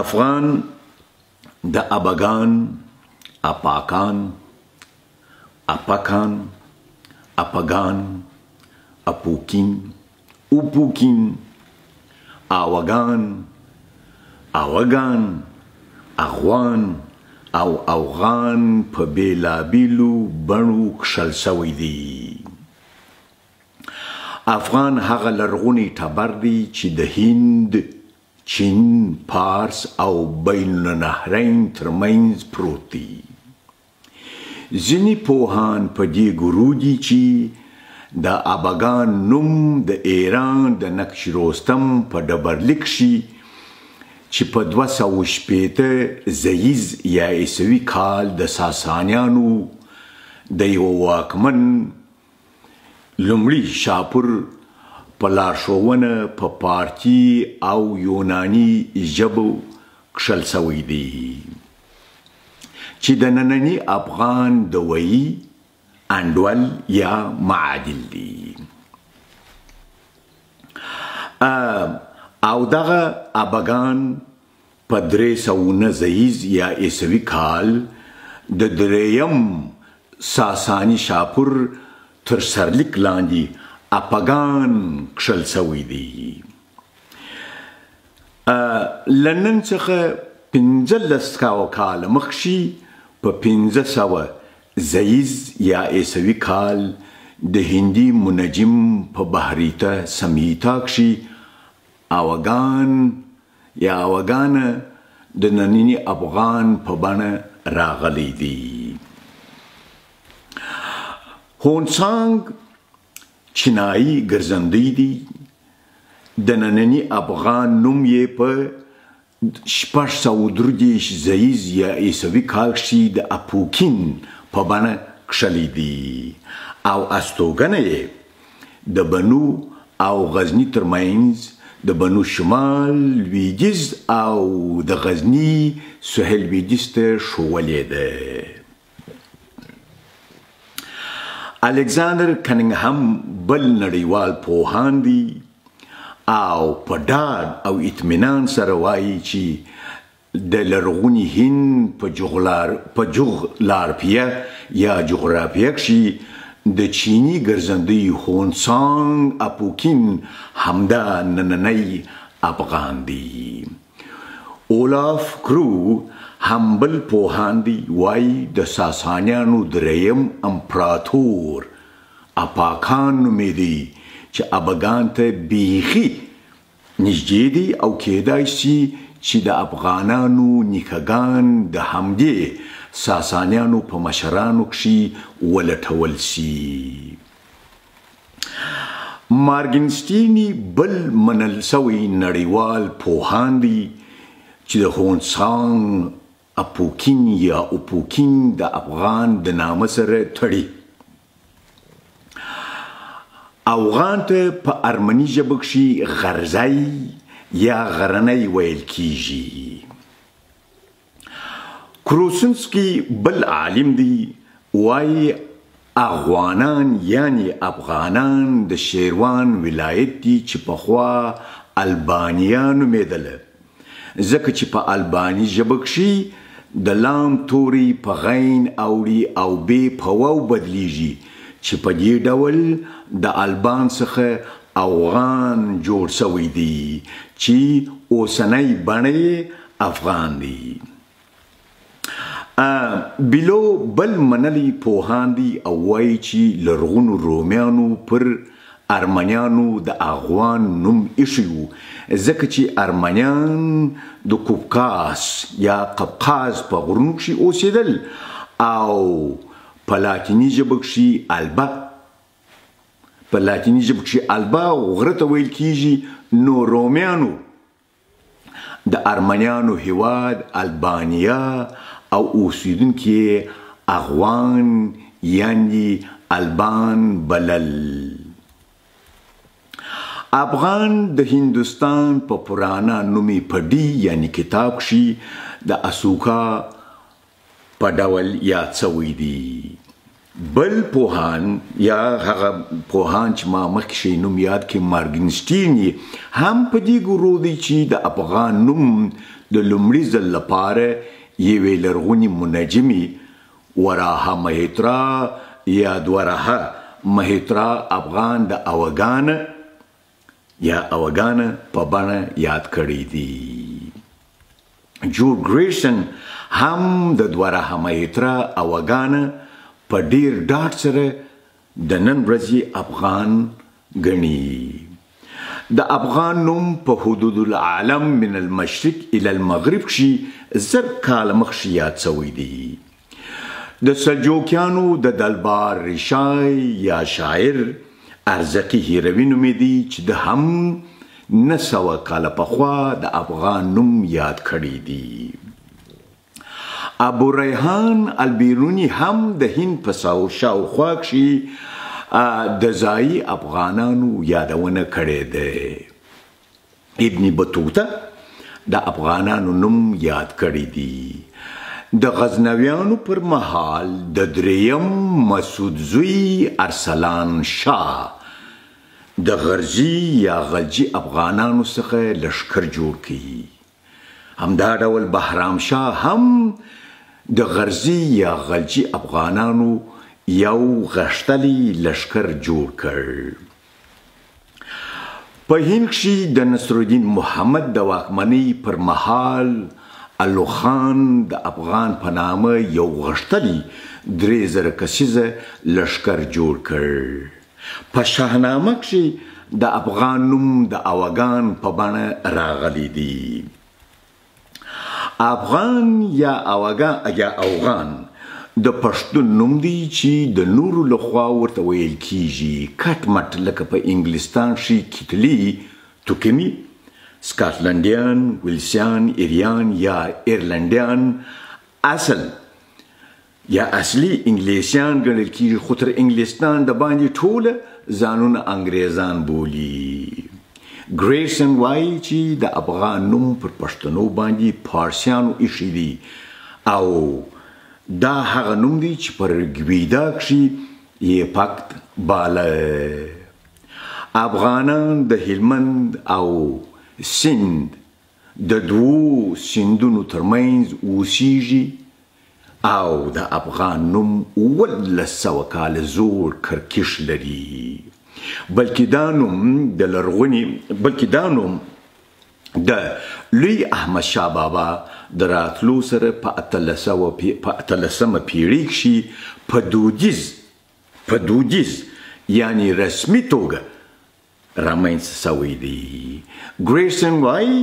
افغان د ابگان، اپاکان، اپکان، اپگان، اپوکین، اوپوکین، آوگان، آوگان، اغوان او اوغان په بیلابیلو بڼو کښل سوی دی. افغان هغه لرغونی ټبر دی چې د هند، چین، پارس او بین النهرین ترمنځ پروت دی. ځینې پوهان په دې ګورو دي چې د ابگان نوم د ایران د نقش رستم په ډبرلیک شي چې په 260 زیز یا عیسوي کال د ساسانیانو د یو واکمن لومړي شاپور په لارښوونه په پارتي او یوناني ژبو کښل سوی دی چې د ننني افغان د ویي انډول یا معادل دی. او دغه ابگان په 309 زیز یا عیسوي کال د دریم ساساني شاپور تر سرلیک لاندې اپگان کښل سوی دی. لنن څخه 1500 کاله مخکې په 1500 زیز یا عیسوي کال د هندي منجم په بحریته سمیتا کښې اوگان یا اوگانه د ننني افغان په بڼه راغلی دی. هونسانګ چینایي ګرځندوی دی. د ننني افغان نوم یې په 633 زیز یا عیسوي کال کښې د اپوکین په بڼه کښلی دی او استوګنه یې د بنو او غزني ترمنځ د بنو شمال لویدیځ او د غزني سهیل لویدیځ ته ښوولې ده. الکساندر کنینګهم بل نړیوال پوهان دی او په ډاډ او اطمینان سره وایي چې د لرغوني هند په جغرافیه یا جغرافیه کښې د چینی ګرځندوی هونسانګ اپوکین همدا نننی افغان دی. اولاف کرو هم بل پوهان دی وایي د ساسانیانو دریم امپراتور اپاکان نومېدی چې ابگان ته بیخي نږدې دی او کیدای شي چې د افغانانو نیکهګان د همدې ساسانیانو په مشرانو کښې ولټول شي. مارګنسټیني بل منل سوی نړیوال پوهان دی چې د هونسانګ اپوکین یا اوپوکین د افغان د نامه سره تړي. اوغان ته په ارمني ژبه کښې غرزی یا غرنی ویل کیږي. کروسنسکی بل عالم دی وایي اغوانان یعنی افغانان د شیروان ولایت دی چې پخوا البانیا نومېدله ځکه چې په الباني ژبه کښې د لام توری په غین اوړي او بې په واو بدلیږي چې په دې ډول د البان څخه اوغان جوړ سوی دی چې اوسنی بڼه افغان دی. بیلو بل منلی پوهان دی او وایي چې لرغونو رومیانو پر ارمنیانو د اغوان نوم ایښی و ځکه چې ارمنیان د کوکاس یا قفقاز په غرونو کښې اوسېدل او په لاتیني ژبه کښې البا غره ته ویل کیږي. نو رومیانو د ارمنیانو هیواد البانیا او اوسیدونکي اغوان یعنی البان بلل. افغان د هندوستان په پرانا نومي پډي یعنی کتاب کښې د اسوکا په ډول یاد سوی دی. بل پوهان یا هغه پوهان چې ما مخکې نوم یاد کې مارګنسټین هم په دې ګورو دی چې د افغان نوم د لومړي ځل لپاره یوې لرغونې منجمې وراها مهترا یا دوراها مهترا افغان د اوغان یا اوغان په بڼه یاد کړی دی. جورج ګریسن هم د دوراها مهترا اوغان په ډیر ډاډ سره د نن ورځې افغان ګڼي. د افغان نوم په حدود العالم من المشرق الى المغرب کښې زر کاله مخکې یاد سوی دی. د سلجوقیانو د دلبار ریشای یا شاعر ارزقي هیروي نومېدی چې د هم 900 کاله پخوا د افغان نوم یاد کړی دی. ابو ریحان البیرونی هم د هند په شاوخوا کښې د ځایي افغانانو یادونه کړې ده. ابن بطوطه د افغانانو نوم یاد کړی دی. د غزنویانو پر مهال د دریم مسعود زوی ارسلان شاه د غرجي یا غلجي افغانانو څخه لشکر جوړ کړي. همدا ډول بهرام شاه هم د غرجي یا غلجي افغانانو یو غښتلی لشکر جوړ کړ. په هند کښې د نصرالدین محمد د واکمنۍ پر مهال الو خان د افغان په نامه یو غښتلی 3000 کسیزه لشکر جوړ کړ. په شاهنامه کښې د افغان نوم د اوغان په بڼه راغلی دی. افغان یا اوغان د پښتون نوم دی چې د نورو لخوا ورته ویل کیږي. کټ مټ لکه په انګلستان کښې کیتلي، توکمي، سکاټلنډیان، ویلسیان، ایریان یا ایرلنډیان اصل یا اصلي انګلیسیان ګڼل کیږي، خو تر انګلستان د باندې ټوله ځانونه انګریزان بولي. ګریسن وایي چې د افغان نوم پر پښتنو باندې فارسیانو ایښی دی او دا هغه نوم دی چې پر ګویدا کښې یې پکت باله. افغانان د هلمند او سند د دوو سندونو ترمنځ اوسیږي او د افغان نوم 1900 کاله زوړ کرکش لري. بلکې دا نوم د لوی احمد شاه بابا د راتلو سره په 18مه پیړۍ کښې په دودیز یعنی رسمي توګه رامنځته سوی دی. ګریسن وایي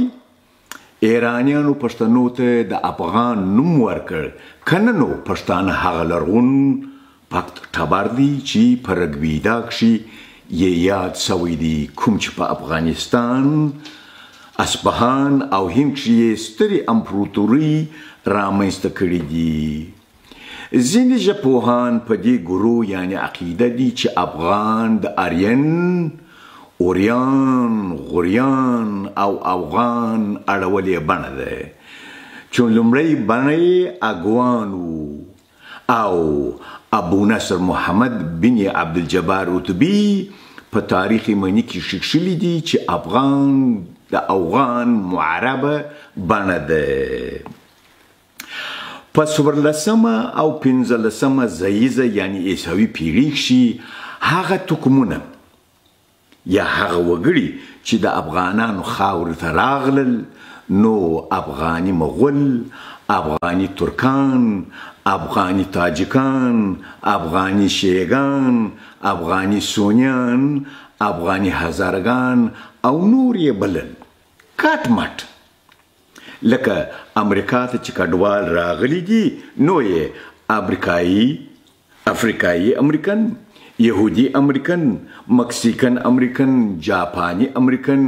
ایرانیانو پښتنو ته د افغان نوم ورکړ، کنه نو پښتانه هغه لرغون پکت ټبر دی چې په رګویدا کښې یې یاد سوی دی، کوم چې په افغانستان، اصفهان او هند کښې یې سترې امپراتورۍ رامنځته کړي دي. ځینې ژبپوهان په دې ګورو یعنې عقیده دي چې افغان د آرین، اوریان، غوریان او افغان اړولې بڼه ده چې لومړی بڼه یې اګوان او ابو نصر محمد بن عبدالجبار اتبي په تاریخ منی کې شکشلی دي چې افغان د اوغان معربه بڼه ده. په 14مه او 15مه زیزه یعنی عیسوي پیړۍ کښې هغه توکمونه یا هغه وګړي چې د افغانانو خاورې ته راغلل نو افغاني مغول، افغاني ترکان، افغاني تاجکان، افغاني شیګان، افغاني سونیان، افغاني هزارګان او نور یې بلل. کټ مټ لکه امریکا ته چې کډوال راغلي دي نو یې افریقایي امریکن، یهودي امریکن، مکسیکن امریکن، جاپاني امریکن،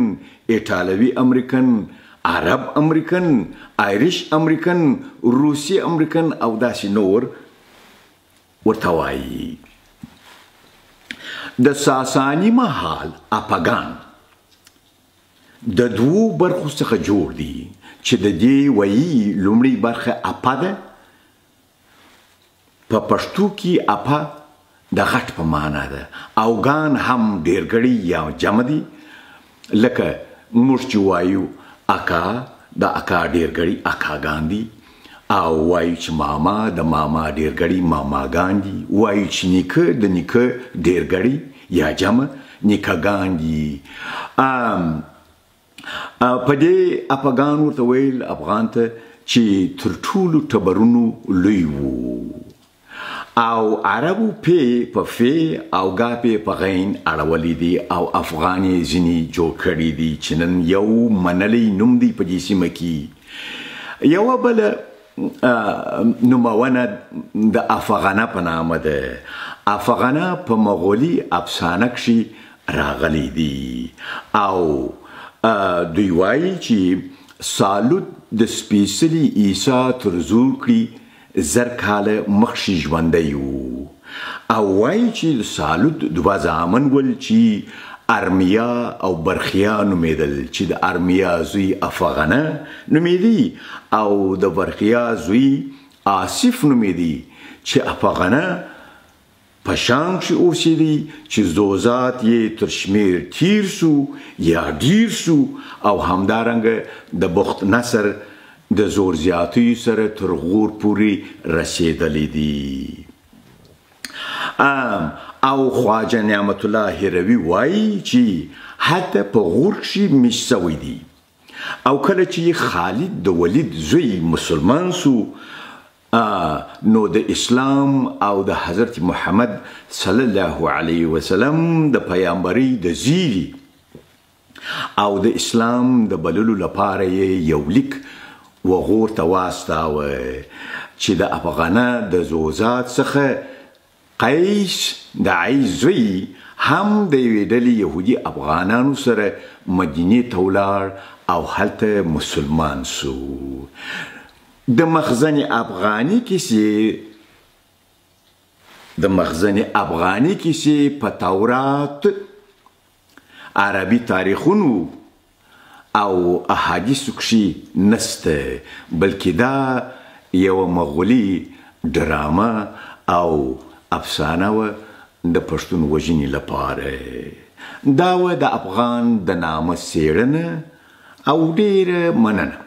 ایټالوي امریکن، عرب امریکن، آیریش امریکن، روسي امریکن او داسې نور ورته وایي. د ساساني مهال اپاګان د دوو برخو څخه جوړ دي چې د دې وایي لومړی برخه اپا ده. په پښتو کې اپا د غټ په معنا ده. اوغان هم ډېرګړي یا جمع دي، لکه موږ چې وایو اکا، د اکا ډېرګړي اکاګان دي، او وایو چې ماما، د ماما ډېرګړي ماماګان دي، وایو چې نیکه، د نیکه ډېرګړي یا جمع نیکهګان دي. په دې اپاګان ورته ویل افغان ته چې تر ټولو ټبرونو لوی وو، او عربو په فی او ګاپې په غین اړولې دي، او افغان یې ځینې جوړ کړي دي چې نن یو منلی نوم دی په دې سیمه کې. یوه بله نومونه د افغانه په نامه ده. افغانه په مغولي افسانه کښې راغلی دي، او دوی وایي چې سالوت د سپېڅلي عیسی تر زور کړي 1000 کاله مخکې ژوندی و، او وایي چې سالوت 2 زامن ول چې ارمیا او برخیا نومېدل، چې د ارمیا زوی افغانه نومېدی، او د برخیا زوی آصف نومېدی، چې افغانه په شام کښې اوسېدی، چې زوزات یې تر شمېر تیر سو یا ډیر سو، او همدارنګه د بخت نصر د زور زیاتیو سره تر غور پورې رسېدلی دي. او خواجه نعمت الله هروي وایي چې حتی په غور کښې میش سوی دي، او کله چې خالد د ولید زوی مسلمان سو، نو د اسلام او د حضرت محمد صلی الله علیه وسلم د پیامبرۍ د زیری او د اسلام د بللو لپاره یو لیک وغور ته واستاوه، چې د افغانه د زوزات څخه قیس د عیس زوی هم د یوې ډلې یهودي افغانانو سره مدینې ته ولاړ، او هلته مسلمان سو. د مخزن افغاني کیسې په تورات، عربي تاریخونو او احادیثو کښې نسته، بلکې دا یوه مغولي ډرامه او افسانه وه د پښتون وژنې لپاره. دا وه د افغان د نامه څېړنه، او ډېره مننه.